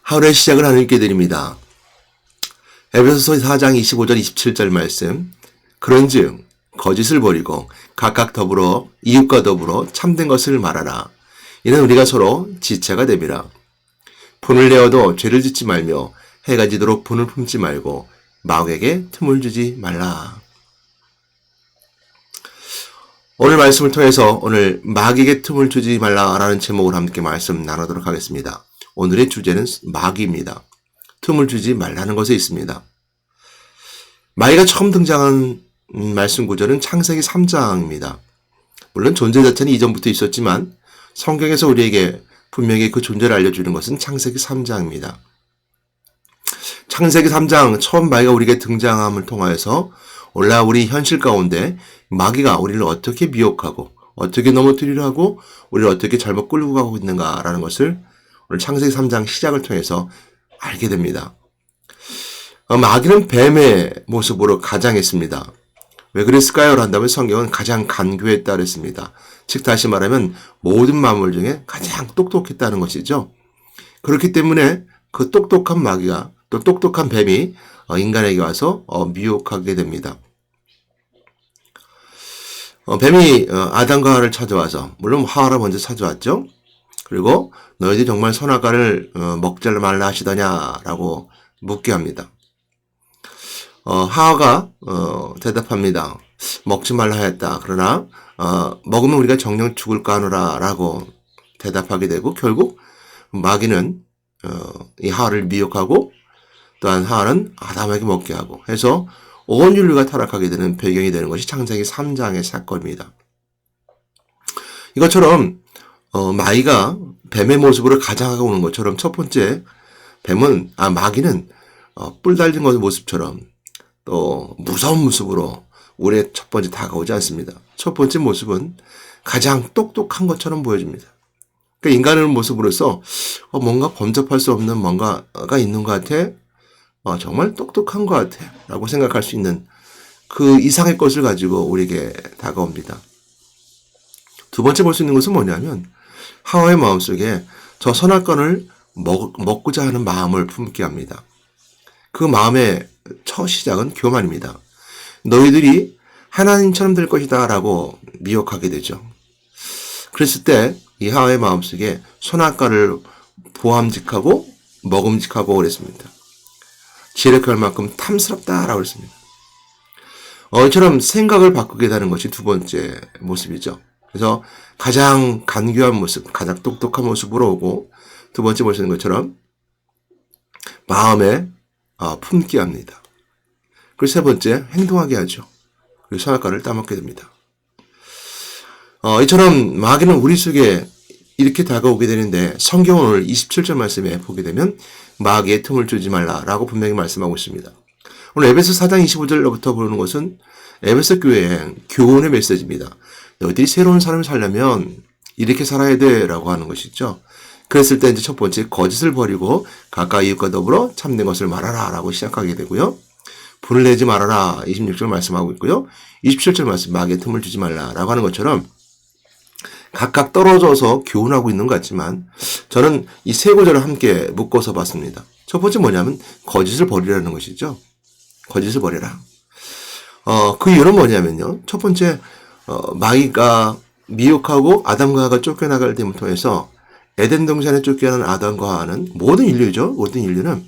하루의 시작을 하나님께 드립니다. 에베소서 4장 25절 27절 말씀. 그런즉 거짓을 버리고 각각 더불어 이웃과 더불어 참된 것을 말하라. 이는 우리가 서로 지체가 됨이라. 분을 내어도 죄를 짓지 말며 해가 지도록 분을 품지 말고 마귀에게 틈을 주지 말라. 오늘 말씀을 통해서 오늘 마귀에게 틈을 주지 말라라는 제목으로 함께 말씀 나누도록 하겠습니다. 오늘의 주제는 마귀입니다. 틈을 주지 말라는 것에 있습니다. 마귀가 처음 등장한 말씀 구절은 창세기 3장입니다. 물론 존재 자체는 이전부터 있었지만 성경에서 우리에게 분명히 그 존재를 알려주는 것은 창세기 3장입니다. 창세기 3장 처음 마귀가 우리에게 등장함을 통하여서 올라 우리 현실 가운데 마귀가 우리를 어떻게 미혹하고 어떻게 넘어뜨리려 하고 우리를 어떻게 잘못 끌고 가고 있는가라는 것을 오늘 창세기 3장 시작을 통해서 알게 됩니다. 마귀는 뱀의 모습으로 가장했습니다. 왜 그랬을까요? 한다면 성경은 가장 간교했다 그랬습니다. 즉 다시 말하면 모든 만물 중에 가장 똑똑했다는 것이죠. 그렇기 때문에 그 똑똑한 마귀가 또 똑똑한 뱀이 인간에게 와서 미혹하게 됩니다. 뱀이 아담과 하와를 찾아와서 물론 하와를 먼저 찾아왔죠. 그리고 너희들이 정말 선악과를 먹지 말라 하시더냐라고 묻게 합니다. 하와가 대답합니다. 먹지 말라 하였다. 그러나 먹으면 우리가 정녕 죽을까 하노라 라고 대답하게 되고 결국 마귀는 이 하와를 미혹하고 또한 하와는 아담에게 먹게 하고 해서 온 인류가 타락하게 되는 배경이 되는 것이 창세기 3장의 사건입니다. 이것처럼 마귀가 뱀의 모습으로 가장하고 오는 것처럼 첫 번째 마귀는 뿔 달린 것의 모습처럼 또 무서운 모습으로 우리의 첫 번째 다가오지 않습니다. 첫 번째 모습은 가장 똑똑한 것처럼 보여집니다. 그러니까 인간의 모습으로서 뭔가 범접할 수 없는 뭔가가 있는 것 같아. 정말 똑똑한 것 같아 라고 생각할 수 있는 그 이상의 것을 가지고 우리에게 다가옵니다. 두 번째 볼 수 있는 것은 뭐냐면 하와의 마음속에 저 선악과를 먹고자 하는 마음을 품게 합니다. 그 마음의 첫 시작은 교만입니다. 너희들이 하나님처럼 될 것이다 라고 미혹하게 되죠. 그랬을 때 이 하와의 마음속에 선악과를 보암직하고 먹음직하고 그랬습니다. 지혜롭게 할 만큼 탐스럽다라고 했습니다. 이처럼 생각을 바꾸게 되는 것이 두 번째 모습이죠. 그래서 가장 간교한 모습, 가장 똑똑한 모습으로 오고 두 번째 보시는 것처럼 마음에 품게 합니다. 그리고 세 번째 행동하게 하죠. 그리고 선악과를 따먹게 됩니다. 이처럼 마귀는 우리 속에 이렇게 다가오게 되는데 성경은 오늘 27절 말씀에 보게 되면 마귀의 틈을 주지 말라라고 분명히 말씀하고 있습니다. 오늘 에베소 4장 25절로부터 보는 것은 에베소 교회의 교훈의 메시지입니다. 너희들이 새로운 삶을 살려면 이렇게 살아야 돼 라고 하는 것이죠. 그랬을 때 이제 첫 번째 거짓을 버리고 가까이 이웃과 더불어 참된 것을 말하라 라고 시작하게 되고요. 분을 내지 말아라 26절 말씀하고 있고요. 27절 말씀 마귀의 틈을 주지 말라 라고 하는 것처럼 각각 떨어져서 교훈하고 있는 것 같지만 저는 이 세 구절을 함께 묶어서 봤습니다. 첫 번째 뭐냐면 거짓을 버리라는 것이죠. 거짓을 버려라. 그 이유는 뭐냐면요. 첫 번째 마귀가 미혹하고 아담과 하와가 쫓겨나갈 됨을 통해서 에덴 동산에 쫓겨난 아담과 하와는 모든 인류죠. 모든 인류는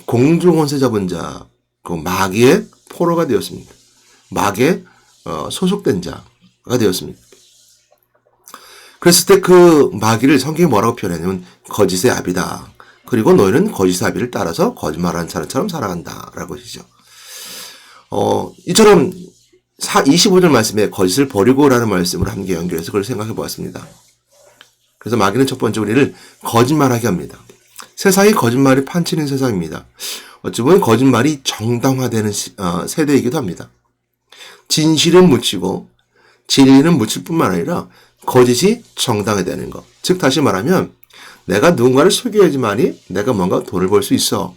공중 권세 잡은 자, 그 마귀의 포로가 되었습니다. 마귀의 소속된 자가 되었습니다. 그랬을 때 그 마귀를 성경이 뭐라고 표현하냐면 거짓의 아비다. 그리고 너희는 거짓의 아비를 따라서 거짓말하는 사람처럼 살아간다. 라고 하시죠. 이처럼 25절 말씀에 거짓을 버리고 라는 말씀을 함께 연결해서 그걸 생각해 보았습니다. 그래서 마귀는 첫 번째 우리를 거짓말하게 합니다. 세상이 거짓말이 판치는 세상입니다. 어찌 보면 거짓말이 정당화되는 세대이기도 합니다. 진실은 묻히고 진리는 묻힐 뿐만 아니라 거짓이 정당화되는 것. 즉 다시 말하면 내가 누군가를 속여야지만이 내가 뭔가 돈을 벌 수 있어.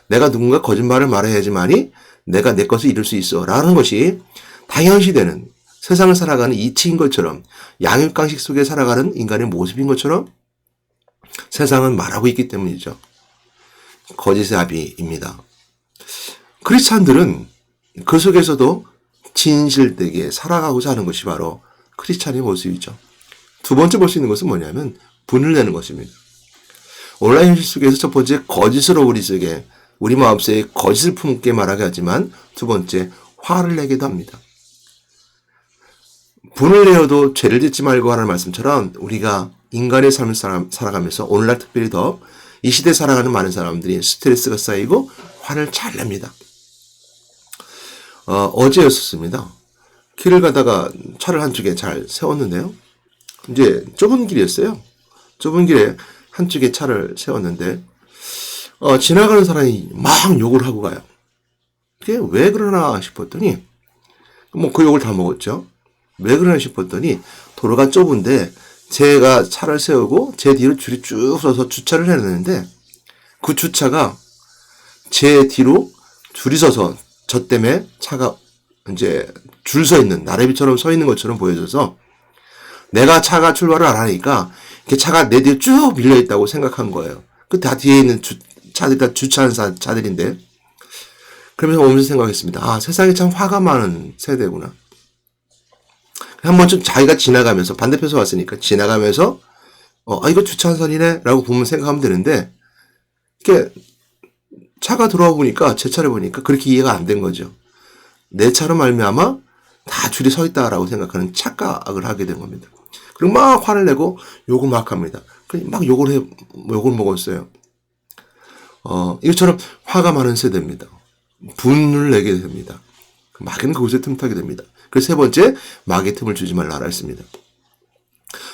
내가 누군가 거짓말을 말해야지만이 내가 내 것을 이룰 수 있어. 라는 것이 당연시되는 세상을 살아가는 이치인 것처럼 양육강식 속에 살아가는 인간의 모습인 것처럼 세상은 말하고 있기 때문이죠. 거짓의 아비입니다. 크리스찬들은 그 속에서도 진실되게 살아가고자 하는 것이 바로 크리스찬의 모습이죠. 두 번째 볼 수 있는 것은 뭐냐면 분을 내는 것입니다. 온라인 현실 속에서 첫 번째 거짓으로 우리 마음속에 거짓을 품게 말하게 하지만 두 번째 화를 내기도 합니다. 분을 내어도 죄를 짓지 말고 하는 말씀처럼 우리가 인간의 삶을 살아가면서 오늘날 특별히 더 이 시대에 살아가는 많은 사람들이 스트레스가 쌓이고 화를 잘 냅니다. 어제였었습니다. 길을 가다가 차를 한쪽에 잘 세웠는데요. 이제 좁은 길이었어요. 좁은 길에 한쪽에 차를 세웠는데 지나가는 사람이 막 욕을 하고 가요. 그게 왜 그러나 싶었더니 그 욕을 다 먹었죠. 왜 그러나 싶었더니 도로가 좁은데 제가 차를 세우고 제 뒤로 줄이 쭉 서서 주차를 해놨는데 그 주차가 제 뒤로 줄이 서서 저 때문에 차가 이제 줄 서 있는 나래비처럼 서 있는 것처럼 보여져서 내가 차가 출발을 안 하니까 차가 내 뒤에 쭉 밀려 있다고 생각한 거예요. 그 다 뒤에 있는 차들이 다 주차한 차들인데 그러면서 오면서 생각했습니다. 세상에 참 화가 많은 세대구나. 한 번쯤 자기가 지나가면서 반대편에서 왔으니까 지나가면서 이거 주차선이네 라고 보면 생각하면 되는데 이렇게 차가 들어와 보니까 제 차를 보니까 그렇게 이해가 안 된 거죠. 내 차로 말미암아 다 줄이 서 있다라고 생각하는 착각을 하게 된 겁니다. 그리고 막 화를 내고 욕을 막 합니다. 막 욕을 먹었어요. 이것처럼 화가 많은 세대입니다. 분을 내게 됩니다. 마귀는 그곳에 틈타게 됩니다. 그래서 세 번째, 마귀의 틈을 주지 말라 했습니다.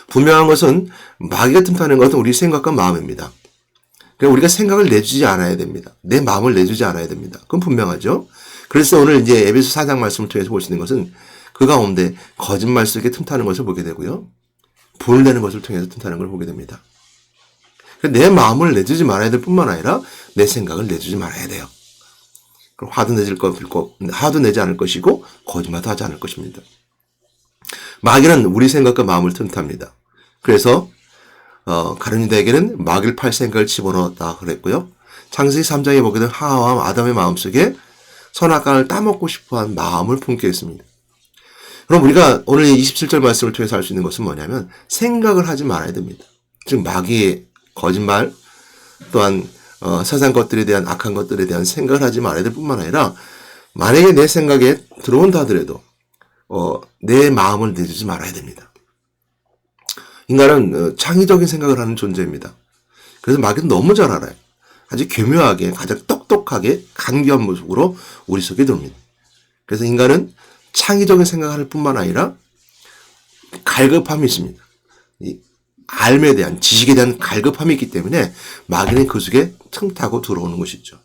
분명한 것은 마귀가 틈타는 것은 우리 생각과 마음입니다. 그러니까 우리가 생각을 내주지 않아야 됩니다. 내 마음을 내주지 않아야 됩니다. 그건 분명하죠. 그래서 오늘 이제 에베소 4장 말씀을 통해서 볼 수 있는 것은 그 가운데 거짓말 속에 틈타는 것을 보게 되고요. 분을 내는 것을 통해서 틈타는 걸 보게 됩니다. 내 마음을 내주지 말아야 될 뿐만 아니라 내 생각을 내주지 말아야 돼요. 그럼 화도 내지 않을 것이고 거짓말도 하지 않을 것입니다. 마귀는 우리 생각과 마음을 틈탑니다. 그래서 가룟 유다에게는 마귀를 팔 생각을 집어넣었다 그랬고요. 창세기 3장에 보게 된 하와와 아담의 마음속에 선악과를 따먹고 싶어한 마음을 품게 했습니다. 그럼 우리가 오늘 27절 말씀을 통해서 알 수 있는 것은 뭐냐면 생각을 하지 말아야 됩니다. 즉 마귀의 거짓말 또한 세상 것들에 대한 악한 것들에 대한 생각을 하지 말아야 될 뿐만 아니라 만약에 내 생각에 들어온다 하더라도 내 마음을 내주지 말아야 됩니다. 인간은 창의적인 생각을 하는 존재입니다. 그래서 마귀는 너무 잘 알아요. 아주 교묘하게 가장 똑똑하게 간교한 모습으로 우리 속에 들어옵니다. 그래서 인간은 창의적인 생각을 할 뿐만 아니라 갈급함이 있습니다. 이 알에 대한 지식에 대한 갈급함이 있기 때문에 마귀는 그 속에 틈타고 들어오는 것이죠.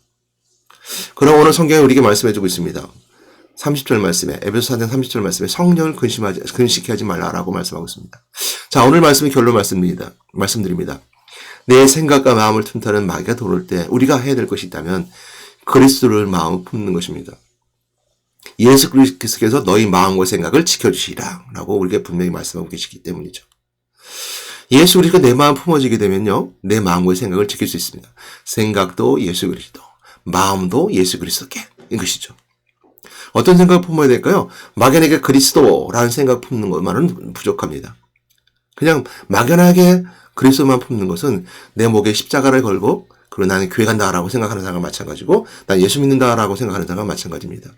그럼 오늘 성경에 우리에게 말씀해주고 있습니다. 30절 말씀에 에베소 4장 30절 말씀에 성령을 근식케 하지 말라라고 말씀하고 있습니다. 자, 오늘 말씀의 결론 말씀드립니다. 내 생각과 마음을 틈타는 마귀가 들어올 때 우리가 해야 될 것이 있다면 그리스도를 마음을 품는 것입니다. 예수 그리스도께서 너희 마음과 생각을 지켜주시라 라고 우리에게 분명히 말씀하고 계시기 때문이죠. 예수 그리스도가 내 마음 품어지게 되면요, 내 마음과 생각을 지킬 수 있습니다. 생각도 예수 그리스도, 마음도 예수 그리스도께 인 것이죠. 어떤 생각을 품어야 될까요? 막연하게 그리스도라는 생각 품는 것만은 부족합니다. 그냥 막연하게 그리스도만 품는 것은 내 목에 십자가를 걸고 그리고 나는 교회 간다라고 생각하는 사람과 마찬가지고 난 예수 믿는다라고 생각하는 사람과 마찬가지입니다.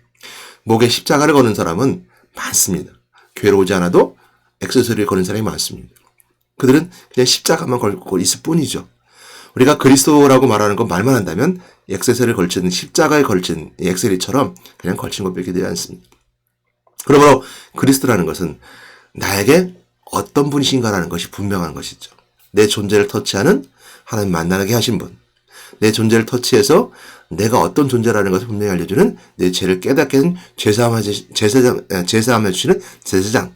목에 십자가를 거는 사람은 많습니다. 교회로 오지 않아도 액세서리를 거는 사람이 많습니다. 그들은 그냥 십자가만 걸고 있을 뿐이죠. 우리가 그리스도라고 말하는 건 말만 한다면 액세서리를 걸친 십자가에 걸친 액세서리처럼 그냥 걸친 것밖에 되지 않습니다. 그러므로 그리스도라는 것은 나에게 어떤 분이신가라는 것이 분명한 것이죠. 내 존재를 터치하는 하나님 만나게 하신 분, 내 존재를 터치해서 내가 어떤 존재라는 것을 분명히 알려주는 내 죄를 깨닫게 하는 제사함 해주시는 제사장,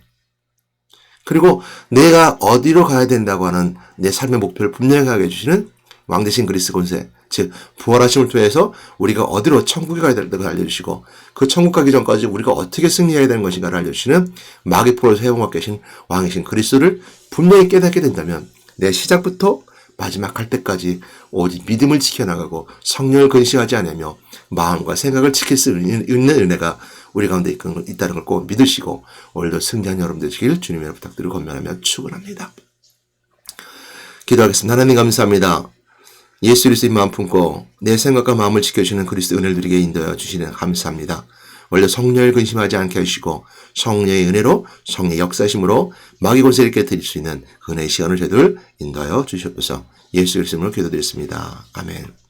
그리고 내가 어디로 가야 된다고 하는 내 삶의 목표를 분명하게 해주시는 왕 대신 그리스도 권세, 즉 부활하심을 통해서 우리가 어디로 천국에 가야 될까 알려주시고 그 천국 가기 전까지 우리가 어떻게 승리해야 되는 것인가를 알려주시는 마귀 포로에서 해방받게 하신 왕이신 그리스도를 분명히 깨닫게 된다면 내 시작부터 마지막 할 때까지 오직 믿음을 지켜나가고 성령을 근심하지 않으며 마음과 생각을 지킬 수 있는 은혜가 우리 가운데 있다는 걸 꼭 믿으시고 오늘도 승리한 여러분 되시길 주님의 부탁드리고 건면하며 축원합니다. 기도하겠습니다. 하나님 감사합니다. 예수 그리스도의 마음 품고 내 생각과 마음을 지켜주시는 그리스도 은혜를 누리게 인도하여 주시는 감사합니다. 원래 성령을 근심하지 않게 하시고 성령의 은혜로 성령의 역사심으로 마귀 권세를 깨뜨릴 수 있는 그 은혜의 시간을 저희들 인도하여 주시옵소서. 예수 그리스도로 기도드렸습니다. 아멘.